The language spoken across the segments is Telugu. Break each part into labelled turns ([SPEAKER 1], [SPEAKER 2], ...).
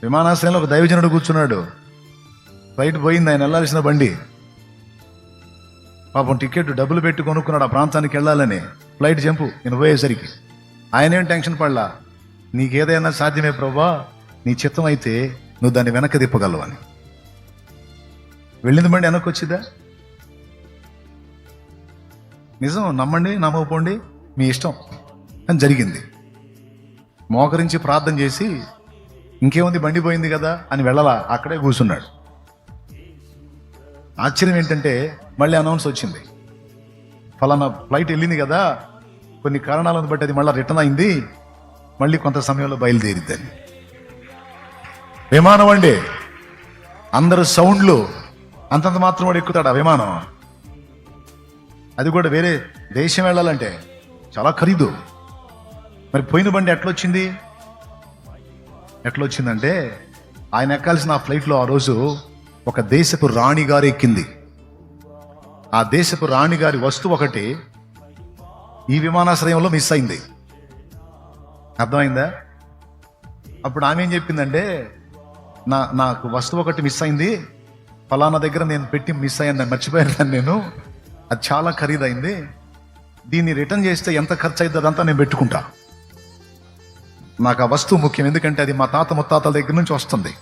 [SPEAKER 1] విమానాశ్రయంలో ఒక దైవజనుడు కూర్చున్నాడు. ఫ్లైట్ పోయింది, ఆయన వెళ్ళాల్సిన బండి. పాపం టికెట్ డబ్బులు పెట్టి కొనుక్కున్నాడు ఆ ప్రాంతానికి వెళ్ళాలని. ఫ్లైట్ జంపు నేను పోయేసరికి ఆయన ఏం టెన్షన్ పడలా. నీకేదైనా సాధ్యమే ప్రభా, నీ చిత్తం అయితే నువ్వు దాన్ని వెనక్కి తిప్పగలవు అని. వెళ్ళింది బండి వెనక్కి వచ్చిందా? నిజం, నమ్మండి నమ్మకపోండి మీ ఇష్టం అని జరిగింది. మోకరించి ప్రార్థన చేసి ఇంకేముంది బండి పోయింది కదా అని వెళ్ళలా, అక్కడే కూర్చున్నాడు. ఆశ్చర్యం ఏంటంటే మళ్ళీ అనౌన్స్ వచ్చింది, ఫలానా ఫ్లైట్ వెళ్ళింది కదా, కొన్ని కారణాలను బట్టి అది మళ్ళీ రిటర్న్ అయింది, మళ్ళీ కొంత సమయంలో బయలుదేరిద్దని. విమానం అండి, అందరు సౌండ్లు, అంతంత మాత్రం వాడు ఎక్కుతాడు ఆ విమానం. అది కూడా వేరే దేశం వెళ్ళాలంటే చాలా ఖరీదు. మరి పోయిన బండి ఎట్లొచ్చిందంటే ఆయన ఎక్కాల్సిన ఆ ఫ్లైట్లో ఆ రోజు ఒక దేశపు రాణి గారు ఎక్కింది. ఆ దేశపు రాణి గారి వస్తువు ఒకటి ఈ విమానాశ్రయంలో మిస్ అయింది. అర్థమైందా? అప్పుడు ఆమె ఏం చెప్పిందంటే, నాకు వస్తువు ఒకటి మిస్ అయింది, ఫలానా దగ్గర నేను పెట్టి మిస్ అయ్యాను, మర్చిపోయాను నేను, అది చాలా ఖరీదైంది, దీన్ని రిటర్న్ చేస్తే ఎంత ఖర్చు అవుతుంది అదంతా నేను పెట్టుకుంటా, నాకు ఆ వస్తువు ముఖ్యం, ఎందుకంటే అది మా తాత ముత్తాతల దగ్గర నుంచి వస్తుంది,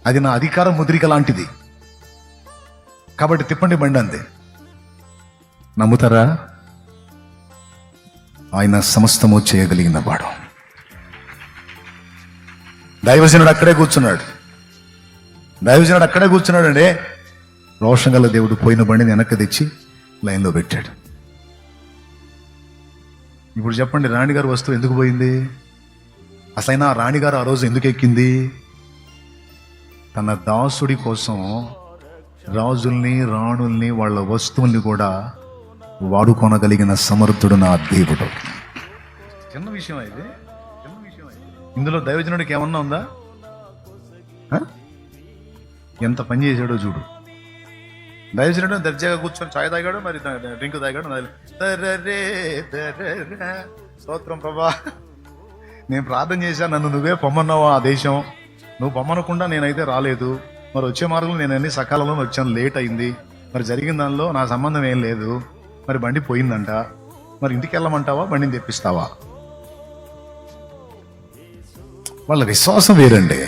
[SPEAKER 1] అది నా అధికార ముద్రిక లాంటిది, కాబట్టి తిప్పండి బండి అంతే. నమ్ముతారా? ఆయన సమస్తము చేయగలిగిన వాడు. దైవజనుడు అక్కడే కూర్చున్నాడు అండి. రోషం గల దేవుడు పోయిన బండిని వెనక్కి తెచ్చి లైన్లో పెట్టాడు. ఇప్పుడు చెప్పండి, రాణిగారు వస్తువు ఎందుకు పోయింది? అసలైనా రాణిగారు ఆ రోజు ఎందుకు ఎక్కింది? తన దాసుడి కోసం రాజుల్ని, రాణుల్ని, వాళ్ళ వస్తువుల్ని కూడా వాడుకొనగలిగిన సమర్థుడు నా దేవుడు. చిన్న విషయం ఇది. ఇందులో దైవజనుడికి ఏమన్నా ఉందా? ఎంత పని చేశాడో చూడు. దైవజనుడు దర్జాగా కూర్చొని ఛాయ్ తాగాడు, మరి డ్రింక్ తాగాడు. స్తోత్రం ప్రభా, నేను ప్రార్థన చేశాను, నన్ను నువ్వే పొమ్మన్నావు ఆ దేశం, నువ్వు పొమ్మనకుండా నేనైతే రాలేదు, మరి వచ్చే మార్గంలో నేను అన్ని సకాలంలో వచ్చాను, లేట్ అయింది, మరి జరిగిన దానిలో నా సంబంధం ఏం లేదు, మరి బండి పోయిందంట, మరి ఇంటికి వెళ్ళమంటావా, బండిని తెప్పిస్తావా? వాళ్ళ విశ్వాసం వేరండి.